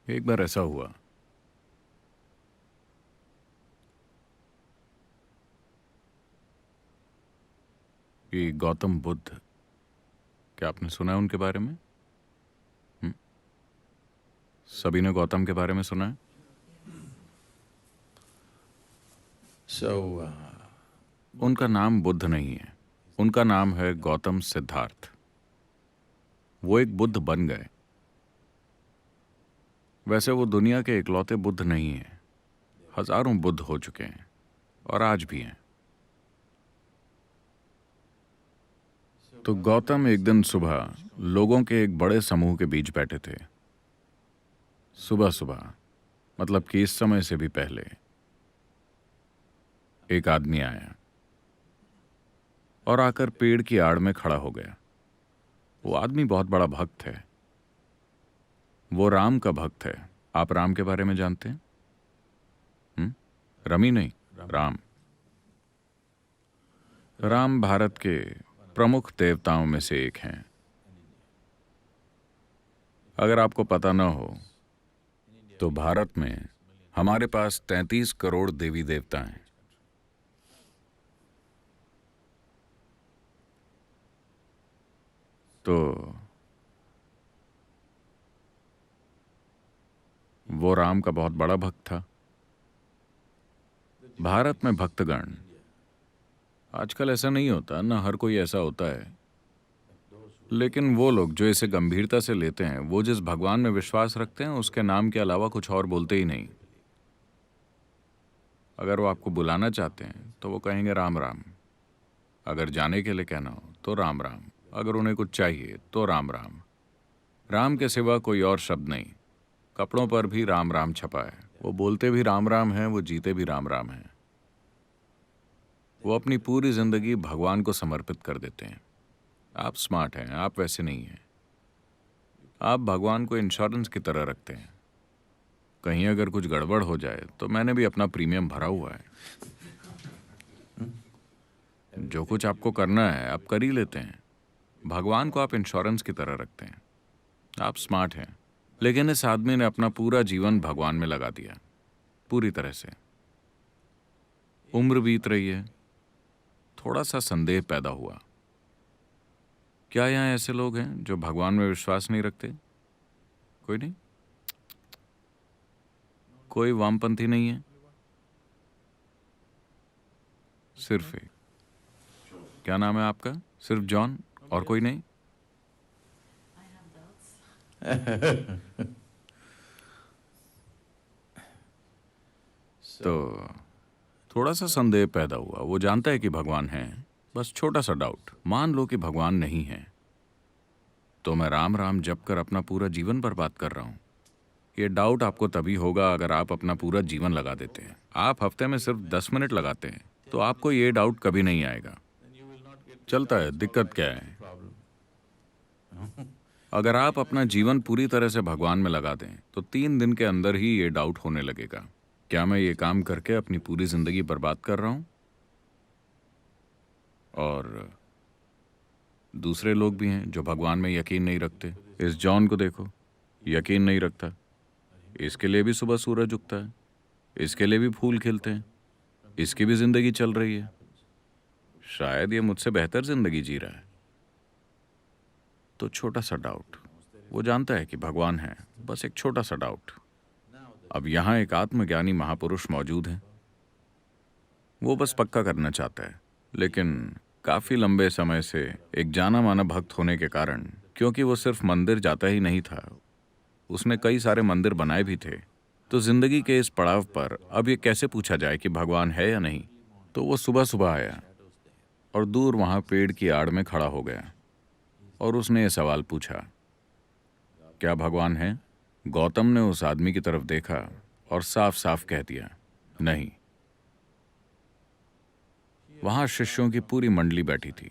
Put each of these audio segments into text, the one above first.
एक बार ऐसा हुआ कि गौतम बुद्ध, क्या आपने सुना है उनके बारे में? हम्म? सभी ने गौतम के बारे में सुना है? So, उनका नाम बुद्ध नहीं है, उनका नाम है गौतम सिद्धार्थ। वो एक बुद्ध बन गए। वैसे वो दुनिया के इकलौते बुद्ध नहीं हैं। हजारों बुद्ध हो चुके हैं और आज भी हैं। तो गौतम एक दिन सुबह लोगों के एक बड़े समूह के बीच बैठे थे। सुबह सुबह, मतलब कि इस समय से भी पहले, एक आदमी आया और आकर पेड़ की आड़ में खड़ा हो गया। वो आदमी बहुत बड़ा भक्त है। वो राम का भक्त है। आप राम के बारे में जानते हैं? रमी नहीं, राम। राम भारत के प्रमुख देवताओं में से एक हैं। अगर आपको पता न हो तो भारत में हमारे पास 33 करोड़ देवी देवता हैं। तो वो राम का बहुत बड़ा भक्त था। भारत में भक्तगण, आजकल ऐसा नहीं होता, ना हर कोई ऐसा होता है, लेकिन वो लोग जो इसे गंभीरता से लेते हैं, वो जिस भगवान में विश्वास रखते हैं, उसके नाम के अलावा कुछ और बोलते ही नहीं। अगर वो आपको बुलाना चाहते हैं तो वो कहेंगे राम राम। अगर जाने के लिए कहना हो तो राम राम। अगर उन्हें कुछ चाहिए तो राम राम। राम के सिवा कोई और शब्द नहीं। कपड़ों पर भी राम राम छपा है। वो बोलते भी राम राम हैं, वो जीते भी राम राम हैं। वो अपनी पूरी जिंदगी भगवान को समर्पित कर देते हैं। आप स्मार्ट हैं, आप वैसे नहीं हैं। आप भगवान को इंश्योरेंस की तरह रखते हैं। कहीं अगर कुछ गड़बड़ हो जाए तो मैंने भी अपना प्रीमियम भरा हुआ है। जो कुछ आपको करना है आप कर ही लेते हैं। भगवान को आप इंश्योरेंस की तरह रखते हैं। आप स्मार्ट हैं। लेकिन इस आदमी ने अपना पूरा जीवन भगवान में लगा दिया, पूरी तरह से। उम्र बीत रही है, थोड़ा सा संदेह पैदा हुआ। क्या यहाँ ऐसे लोग हैं जो भगवान में विश्वास नहीं रखते? कोई नहीं? कोई वामपंथी नहीं है? सिर्फ एक। क्या नाम है आपका? सिर्फ जॉन, और कोई नहीं? तो थोड़ा सा संदेह पैदा हुआ। वो जानता है कि भगवान है, बस छोटा सा डाउट। मान लो कि भगवान नहीं है, तो मैं राम राम जप कर अपना पूरा जीवन बर्बाद कर रहा हूँ। ये डाउट आपको तभी होगा अगर आप अपना पूरा जीवन लगा देते हैं। आप हफ्ते में सिर्फ 10 मिनट लगाते हैं तो आपको ये डाउट कभी नहीं आएगा। चलता है, दिक्कत क्या है? अगर आप अपना जीवन पूरी तरह से भगवान में लगा दें तो 3 दिन के अंदर ही ये डाउट होने लगेगा। क्या मैं ये काम करके अपनी पूरी जिंदगी बर्बाद कर रहा हूं? और दूसरे लोग भी हैं जो भगवान में यकीन नहीं रखते। इस जॉन को देखो, यकीन नहीं रखता। इसके लिए भी सुबह सूरज उगता है, इसके लिए भी फूल खिलते हैं, इसकी भी जिंदगी चल रही है। शायद ये मुझसे बेहतर जिंदगी जी रहा है। तो छोटा सा डाउट। वो जानता है कि भगवान है, बस एक छोटा सा डाउट। अब यहाँ एक आत्मज्ञानी महापुरुष मौजूद हैं। वो बस पक्का करना चाहता है, लेकिन काफी लंबे समय से एक जाना माना भक्त होने के कारण, क्योंकि वो सिर्फ मंदिर जाता ही नहीं था, उसने कई सारे मंदिर बनाए भी थे। तो जिंदगी के इस पड़ाव पर अब ये कैसे पूछा जाए कि भगवान है या नहीं? तो वो सुबह सुबह आया और दूर वहां पेड़ की आड़ में खड़ा हो गया और उसने ये सवाल पूछा, क्या भगवान है? गौतम ने उस आदमी की तरफ देखा और साफ साफ कह दिया, नहीं। वहां शिष्यों की पूरी मंडली बैठी थी।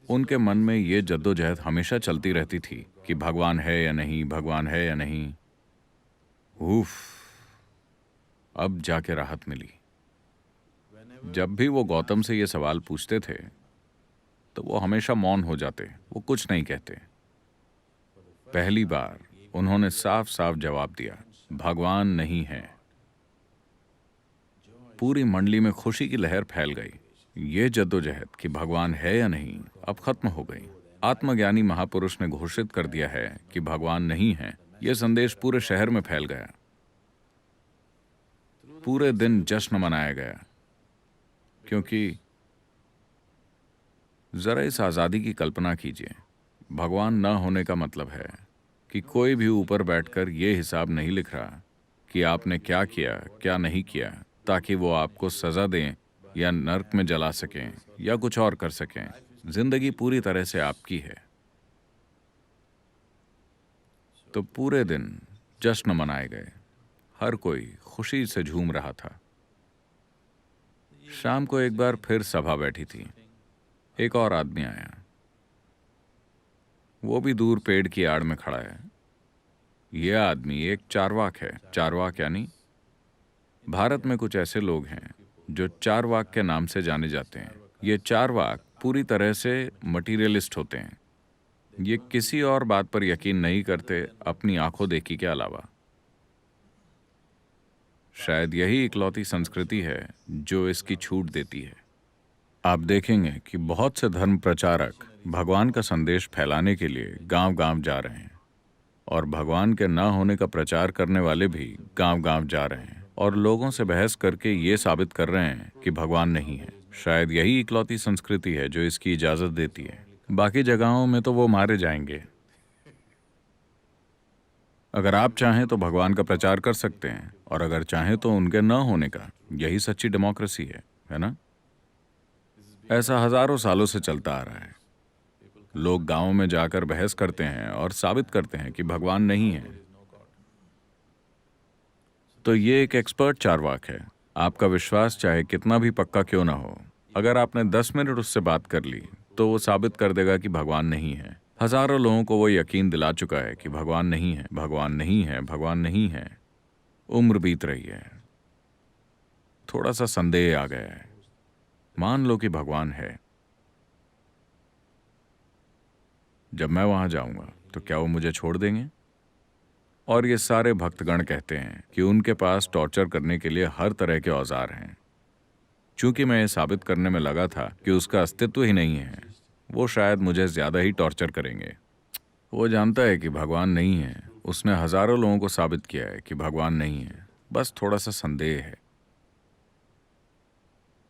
उनके मन में ये जद्दोजहद हमेशा चलती रहती थी कि भगवान है या नहीं, भगवान है या नहीं। उफ, अब जाके राहत मिली। जब भी वो गौतम से ये सवाल पूछते थे तो वो हमेशा मौन हो जाते, वो कुछ नहीं कहते। पहली बार उन्होंने साफ साफ जवाब दिया, भगवान नहीं है। पूरी मंडली में खुशी की लहर फैल गई। ये जद्दोजहद कि भगवान है या नहीं अब खत्म हो गई। आत्मज्ञानी महापुरुष ने घोषित कर दिया है कि भगवान नहीं है। यह संदेश पूरे शहर में फैल गया। पूरे दिन जश्न मनाया गया, क्योंकि जरा इस आजादी की कल्पना कीजिए। भगवान न होने का मतलब है कि कोई भी ऊपर बैठकर यह हिसाब नहीं लिख रहा कि आपने क्या किया क्या नहीं किया, ताकि वो आपको सजा दें या नर्क में जला सकें या कुछ और कर सकें। जिंदगी पूरी तरह से आपकी है। तो पूरे दिन जश्न मनाए गए। हर कोई खुशी से झूम रहा था। शाम को एक बार फिर सभा बैठी थी। एक और आदमी आया। वो भी दूर पेड़ की आड़ में खड़ा है। यह आदमी एक चारवाक है। चारवाक यानी भारत में कुछ ऐसे लोग हैं जो चारवाक के नाम से जाने जाते हैं। ये चारवाक पूरी तरह से मटीरियलिस्ट होते हैं। ये किसी और बात पर यकीन नहीं करते अपनी आंखों देखी के अलावा। शायद यही इकलौती संस्कृति है जो इसकी छूट देती है। आप देखेंगे कि बहुत से धर्म प्रचारक भगवान का संदेश फैलाने के लिए गांव-गांव जा रहे हैं, और भगवान के न होने का प्रचार करने वाले भी गांव-गांव जा रहे हैं और लोगों से बहस करके ये साबित कर रहे हैं कि भगवान नहीं है। शायद यही इकलौती संस्कृति है जो इसकी इजाजत देती है। बाकी जगहों में तो वो मारे जाएंगे। अगर आप चाहें तो भगवान का प्रचार कर सकते हैं, और अगर चाहें तो उनके न होने का। यही सच्ची डेमोक्रेसी है ना? ऐसा हजारों सालों से चलता आ रहा है। लोग गांवों में जाकर बहस करते हैं और साबित करते हैं कि भगवान नहीं है। तो ये एक एक्सपर्ट चारवाक है। आपका विश्वास चाहे कितना भी पक्का क्यों ना हो, अगर आपने 10 मिनट उससे बात कर ली तो वो साबित कर देगा कि भगवान नहीं है। हजारों लोगों को वो यकीन दिला चुका है कि भगवान नहीं है, भगवान नहीं है, भगवान नहीं है। उम्र बीत रही है। थोड़ा सा संदेह आ गया है। मान लो कि भगवान है। जब मैं वहां जाऊंगा तो क्या वो मुझे छोड़ देंगे? और ये सारे भक्तगण कहते हैं कि उनके पास टॉर्चर करने के लिए हर तरह के औजार हैं। चूंकि मैं ये साबित करने में लगा था कि उसका अस्तित्व ही नहीं है, वो शायद मुझे ज्यादा ही टॉर्चर करेंगे। वो जानता है कि भगवान नहीं है। उसने हजारों लोगों को साबित किया है कि भगवान नहीं है। बस थोड़ा सा संदेह है।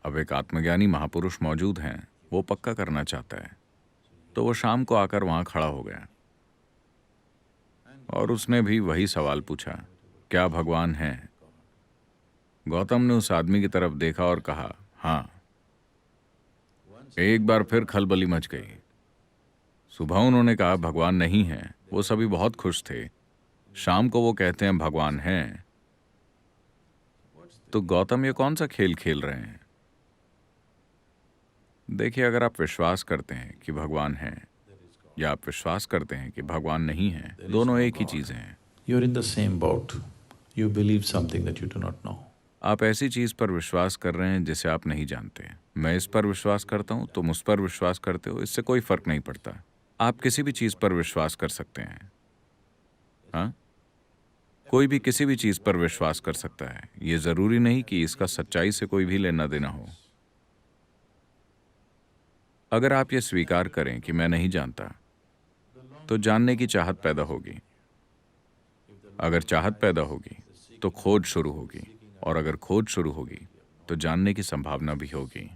अब एक आत्मज्ञानी महापुरुष मौजूद हैं। वो पक्का करना चाहता है। तो वो शाम को आकर वहां खड़ा हो गया और उसने भी वही सवाल पूछा, क्या भगवान है? गौतम ने उस आदमी की तरफ देखा और कहा, हाँ। एक बार फिर खलबली मच गई। सुबह उन्होंने कहा भगवान नहीं है। वो सभी बहुत खुश थे। शाम को वो कहते हैं भगवान है। तो गौतम ये कौन सा खेल खेल रहे हैं? देखिए, अगर आप विश्वास करते हैं कि भगवान है या आप विश्वास करते हैं कि भगवान नहीं है, दोनों एक ही चीजें हैं। You're in the same boat. You believe something that you do not know. आप ऐसी चीज पर विश्वास कर रहे हैं जिसे आप नहीं जानते। मैं इस पर विश्वास करता हूं, तुम उस पर विश्वास करते हो, इससे कोई फर्क नहीं पड़ता। आप किसी भी चीज पर विश्वास कर सकते हैं। हाँ, कोई भी किसी भी चीज पर विश्वास कर सकता है। ये जरूरी नहीं कि इसका सच्चाई से कोई भी लेना देना हो। अगर आप ये स्वीकार करें कि मैं नहीं जानता, तो जानने की चाहत पैदा होगी। अगर चाहत पैदा होगी तो खोज शुरू होगी, और अगर खोज शुरू होगी तो जानने की संभावना भी होगी।